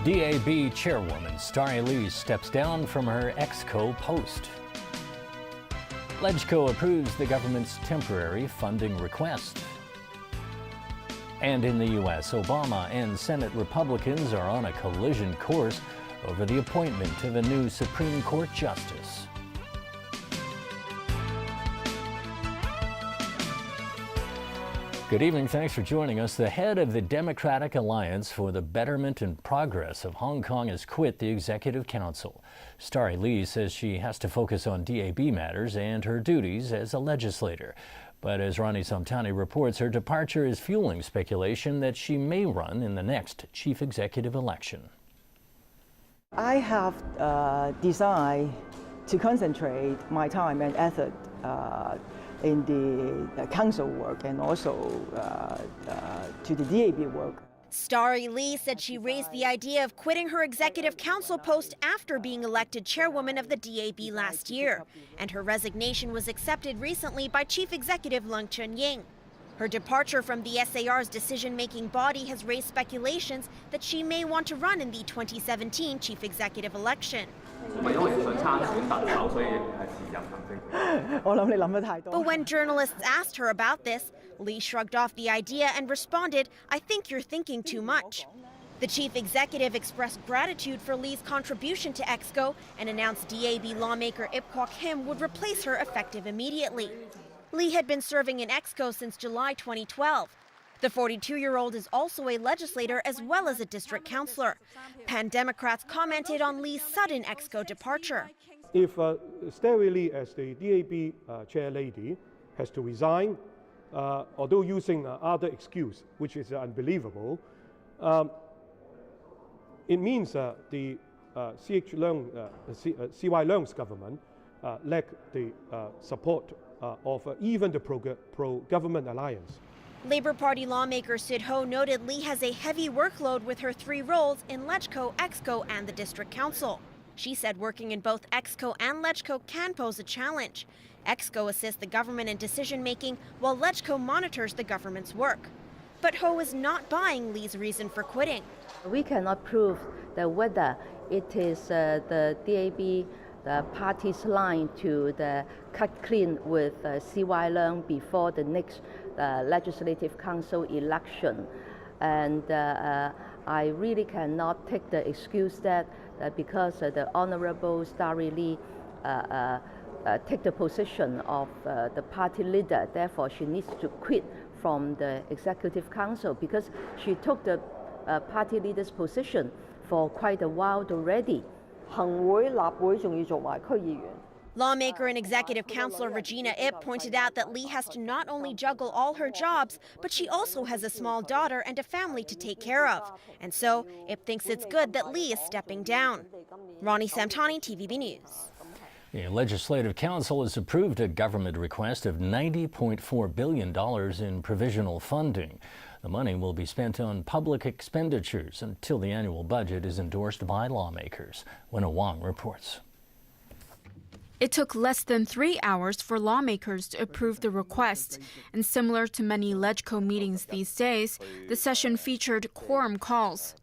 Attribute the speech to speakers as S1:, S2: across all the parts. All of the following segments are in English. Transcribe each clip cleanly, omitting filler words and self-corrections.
S1: DAB chairwoman Starry Lee steps down from her EXCO post. LegCo approves the government's temporary funding request. And in the U.S., Obama and Senate Republicans are on a collision course over the appointment of a new Supreme Court justice. Good evening. Thanks for joining us. The head of the Democratic Alliance for the Betterment and Progress of Hong Kong has quit the Executive Council. Starry Lee says she has to focus on DAB matters and her duties as a legislator. But as Ronnie Somtani reports, her departure is fueling speculation that she may run in the next chief executive election.
S2: I have decided to concentrate my time and effort in the council work and also to the DAB work.
S3: Starry Lee said she raised the idea of quitting her executive council post after being elected chairwoman of the DAB last year, and her resignation was accepted recently by Chief Executive Leung Chun-ying. Her departure from the SAR's decision-making body has raised speculations that she may want to run in the 2017 chief executive election. But when journalists asked her about this, Lee shrugged off the idea and responded, "I think you're thinking too much." The chief executive expressed gratitude for Lee's contribution to EXCO and announced DAB lawmaker Ip Kwok Kim would replace her effective immediately. Lee had been serving in EXCO since July 2012. The 42-year-old is also a legislator as well as a district councillor. Pan Democrats commented on Lee's sudden EXCO departure.
S4: If Starry Lee, as the DAB chair lady, has to resign, although using other excuse, which is unbelievable, it means the C.Y. Leung's government lack the support of even the pro-government alliance.
S3: Labour Party lawmaker Sid Ho noted Lee has a heavy workload with her three roles in LegCo, EXCO and the District Council. She said working in both EXCO and LegCo can pose a challenge. EXCO assists the government in decision-making while LegCo monitors the government's work. But Ho is not buying Lee's reason for quitting.
S5: We cannot prove that whether it is the DAB, the party's line to the cut clean with C.Y. Leung before the next Legislative Council election. And I really cannot take the excuse that because the Honourable Starry Lee take the position of the party leader, therefore she needs to quit from the Executive Council because she took the party leader's position for quite a while already.
S3: Lawmaker and executive councillor Regina Ip pointed out that Lee has to not only juggle all her jobs, but she also has a small daughter and a family to take care of. And so Ip thinks it's good that Lee is stepping down. Ronnie Samtani, TVB News.
S1: The Legislative Council has approved a government request of $90.4 billion in provisional funding. The money will be spent on public expenditures until the annual budget is endorsed by lawmakers. Wenna Wong reports.
S6: It took less than 3 hours for lawmakers to approve the request, and similar to many LegCo meetings these days, the session featured quorum calls.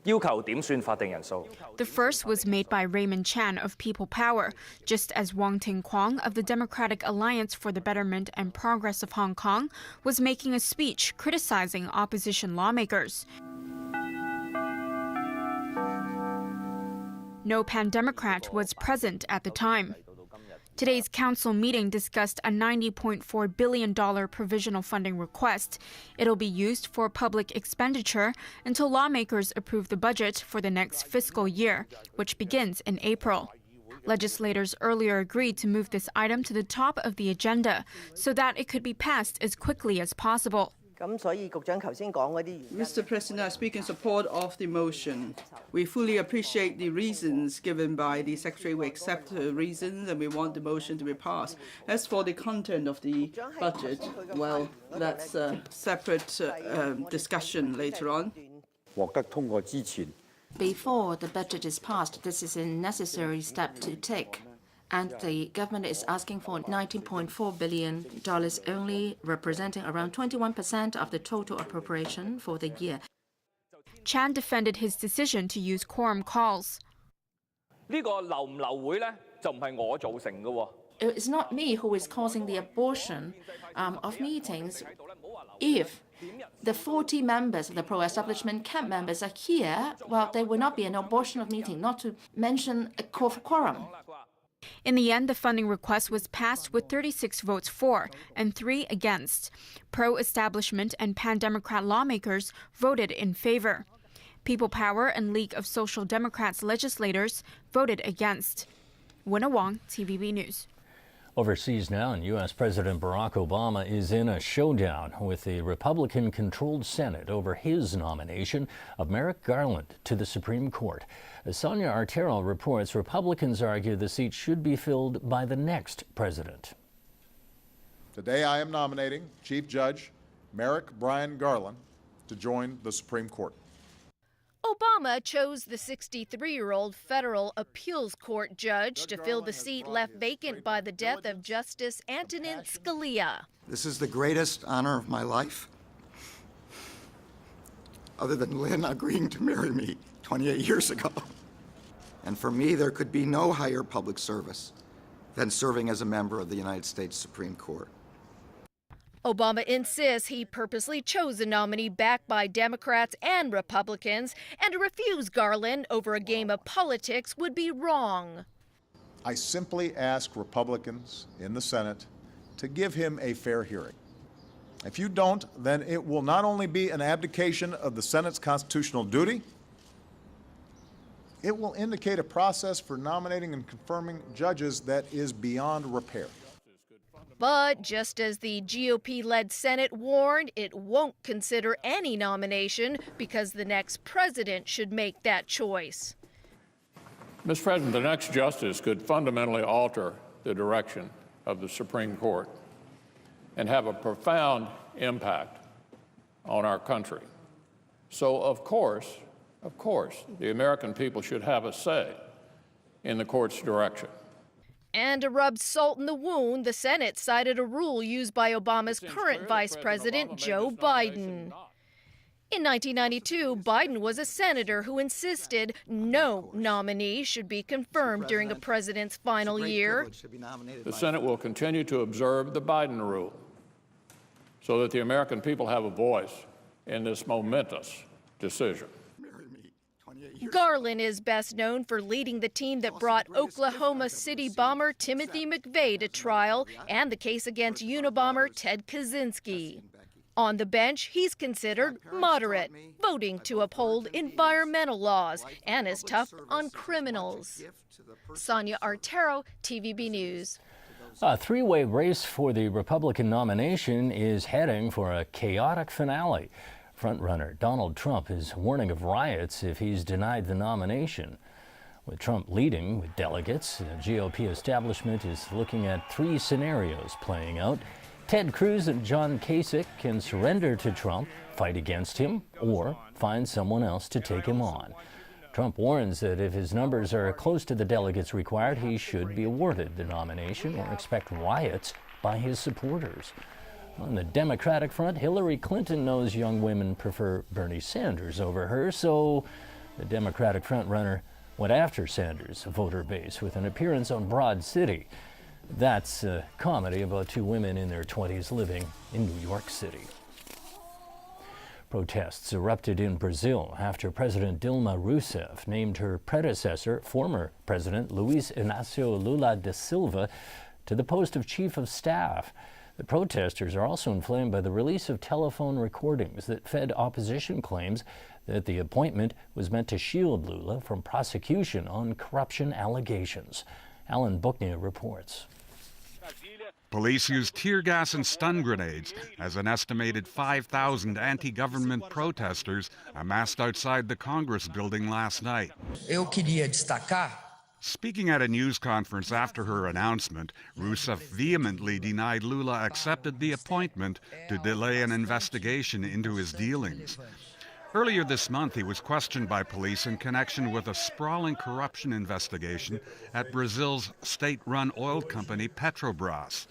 S6: The first was made by Raymond Chan of People Power, just as Wong Ting Kwong of the Democratic Alliance for the Betterment and Progress of Hong Kong was making a speech criticizing opposition lawmakers. No Pan Democrat was present at the time. Today's council meeting discussed a $90.4 billion provisional funding request. It'll be used for public expenditure until lawmakers approve the budget for the next fiscal year, which begins in April. Legislators earlier agreed to move this item to the top of the agenda so that it could be passed as quickly as possible.
S7: Mr. President, I speak in support of the motion. We fully appreciate the reasons given by the Secretary. We accept the reasons and we want the motion to be passed. As for the content of the budget, well, that's a separate discussion later on.
S8: Before the budget is passed, this is a necessary step to take. And the government is asking for $19.4 billion only, representing around 21% of the total appropriation for the year.
S6: Chan defended his decision to use quorum calls.
S9: 呢個流唔流會呢，就唔係我造成嘅喎。
S8: It's not me who is causing the abortion of meetings. If the 40 members of the pro-establishment camp members are here, well, there will not be an abortion of meeting, not to mention a call for quorum.
S6: In the end, the funding request was passed with 36 votes for and 3 against. Pro-establishment and pan-Democrat lawmakers voted in favor. People Power and League of Social Democrats legislators voted against. Winna Wong, TVB News.
S1: Overseas now, and U.S. President Barack Obama is in a showdown with the Republican-controlled Senate over his nomination of Merrick Garland to the Supreme Court. As Sonia Artero reports, Republicans argue the seat should be filled by the next president.
S10: Today I am nominating Chief Judge Merrick Brian Garland to join the Supreme Court.
S11: Obama chose the 63-year-old federal appeals court judge to fill the seat left vacant by the death of Justice Antonin Scalia.
S12: This is the greatest honor of my life, other than Lynn agreeing to marry me 28 years ago. And for me, there could be no higher public service than serving as a member of the United States Supreme Court.
S11: Obama insists he purposely chose a nominee backed by Democrats and Republicans, and to refuse Garland over a game of politics would be wrong.
S10: I simply ask Republicans in the Senate to give him a fair hearing. If you don't, then it will not only be an abdication of the Senate's constitutional duty, it will indicate a process for nominating and confirming judges that is beyond repair.
S11: But just as the GOP-led Senate warned, it won't consider any nomination because the next president should make that choice.
S13: Mr. President, the next justice could fundamentally alter the direction of the Supreme Court and have a profound impact on our country. So, of course, the American people should have a say in the court's direction.
S11: And to rub salt in the wound, the Senate cited a rule used by Obama's current Vice President, Joe Biden. In 1992, Biden was a senator who insisted no nominee should be confirmed during a president's final year.
S13: The Senate will continue to observe the Biden rule so that the American people have a voice in this momentous decision.
S11: Garland is best known for leading the team that brought Oklahoma City bomber Timothy McVeigh to trial and the case against Unabomber Ted Kaczynski. On the bench, he's considered moderate, voting to uphold environmental laws and is tough on criminals. Sonia Artero, TVB News.
S1: A three-way race for the Republican nomination is heading for a chaotic finale. Frontrunner Donald Trump is warning of riots if he's denied the nomination. With Trump leading with delegates, the GOP establishment is looking at three scenarios playing out. Ted Cruz and John Kasich can surrender to Trump, fight against him, or find someone else to take him on. Trump warns that if his numbers are close to the delegates required, he should be awarded the nomination or expect riots by his supporters. On the Democratic front, Hillary Clinton knows young women prefer Bernie Sanders over her, so the Democratic frontrunner went after Sanders' voter base with an appearance on Broad City. That's a comedy about two women in their 20s living in New York City. Protests erupted in Brazil after President Dilma Rousseff named her predecessor, former President Luiz Inácio Lula da Silva, to the post of Chief of Staff. The protesters are also inflamed by the release of telephone recordings that fed opposition claims that the appointment was meant to shield Lula from prosecution on corruption allegations. Alan Booknia reports.
S14: Police used tear gas and stun grenades as an estimated 5,000 anti-government protesters amassed outside the Congress building last night. Speaking at a news conference after her announcement, Rousseff vehemently denied Lula accepted the appointment to delay an investigation into his dealings. Earlier this month, he was questioned by police in connection with a sprawling corruption investigation at Brazil's state-run oil company Petrobras.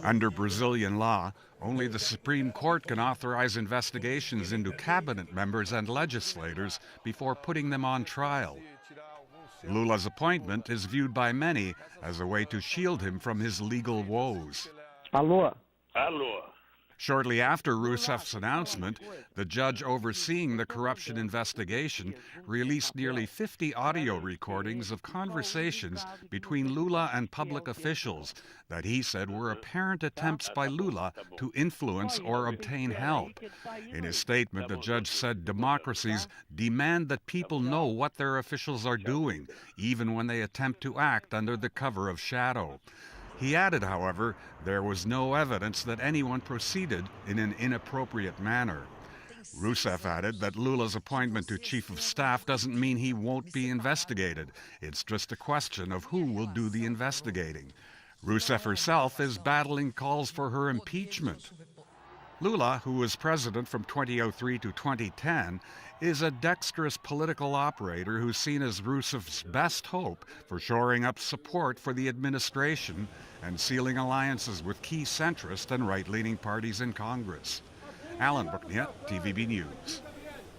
S14: Under Brazilian law, Only the Supreme Court can authorize investigations into cabinet members and legislators before putting them on trial. Lula's appointment is viewed by many as a way to shield him from his legal woes.
S15: Alô.
S14: Shortly after Rousseff's announcement, the judge overseeing the corruption investigation released nearly 50 audio recordings of conversations between Lula and public officials that he said were apparent attempts by Lula to influence or obtain help. In his statement, the judge said democracies demand that people know what their officials are doing, even when they attempt to act under the cover of shadow. He added, however, there was no evidence that anyone proceeded in an inappropriate manner. Rousseff added that Lula's appointment to Chief of Staff doesn't mean he won't be investigated. It's just a question of who will do the investigating. Rousseff herself is battling calls for her impeachment. Lula, who was president from 2003 to 2010, is a dexterous political operator who's seen as Rousseff's best hope for shoring up support for the administration and sealing alliances with key centrist and right-leaning parties in Congress. Alan Buckniat, TVB News.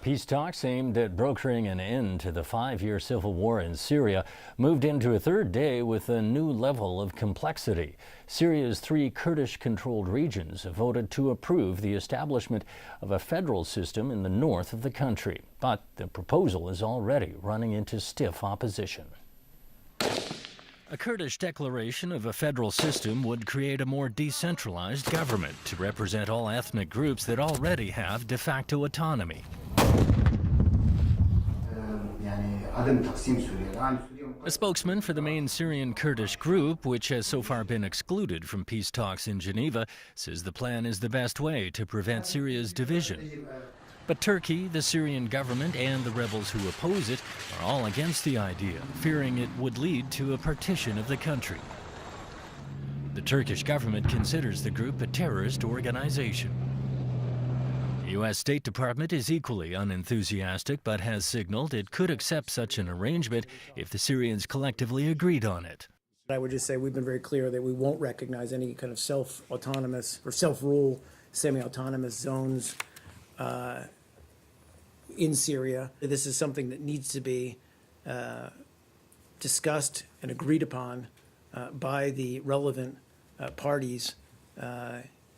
S1: Peace talks aimed at brokering an end to the 5-year civil war in Syria moved into a third day with a new level of complexity. Syria's 3 Kurdish-controlled regions have voted to approve the establishment of a federal system in the north of the country. But the proposal is already running into stiff opposition. A Kurdish declaration of a federal system would create a more decentralized government to represent all ethnic groups that already have de facto autonomy. A spokesman for the main Syrian Kurdish group, which has so far been excluded from peace talks in Geneva, says the plan is the best way to prevent Syria's division. But Turkey, the Syrian government, and the rebels who oppose it are all against the idea, fearing it would lead to a partition of the country. The Turkish government considers the group a terrorist organization. The U.S. State Department is equally unenthusiastic, but has signaled it could accept such an arrangement if the Syrians collectively agreed on it.
S16: I would just say we've been very clear that we won't recognize any kind of self-autonomous or self-rule, semi-autonomous zones in Syria. This is something that needs to be discussed and agreed upon by the relevant parties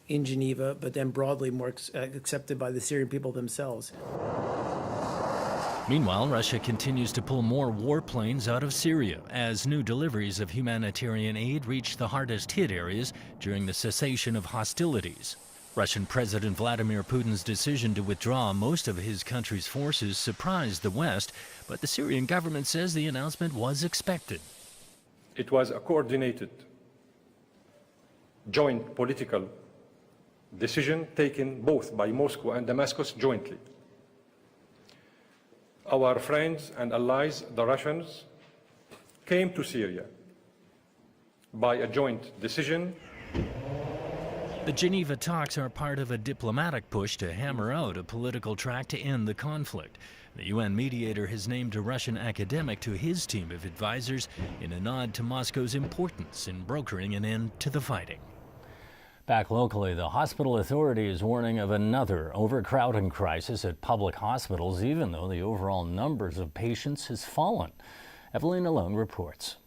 S16: in Geneva, but then broadly more accepted by the Syrian people themselves.
S1: Meanwhile, Russia continues to pull more warplanes out of Syria as new deliveries of humanitarian aid reach the hardest hit areas during the cessation of hostilities. Russian President Vladimir Putin's decision to withdraw most of his country's forces surprised the West, but the Syrian government says the announcement was expected.
S17: It was a coordinated, joint political decision taken both by Moscow and Damascus jointly. Our friends and allies, the Russians, came to Syria by a joint decision.
S1: The Geneva talks are part of a diplomatic push to hammer out a political track to end the conflict. The UN mediator has named a Russian academic to his team of advisors in a nod to Moscow's importance in brokering an end to the fighting. Back locally, the hospital authority is warning of another overcrowding crisis at public hospitals, even though the overall numbers of patients has fallen. Evelina Long reports.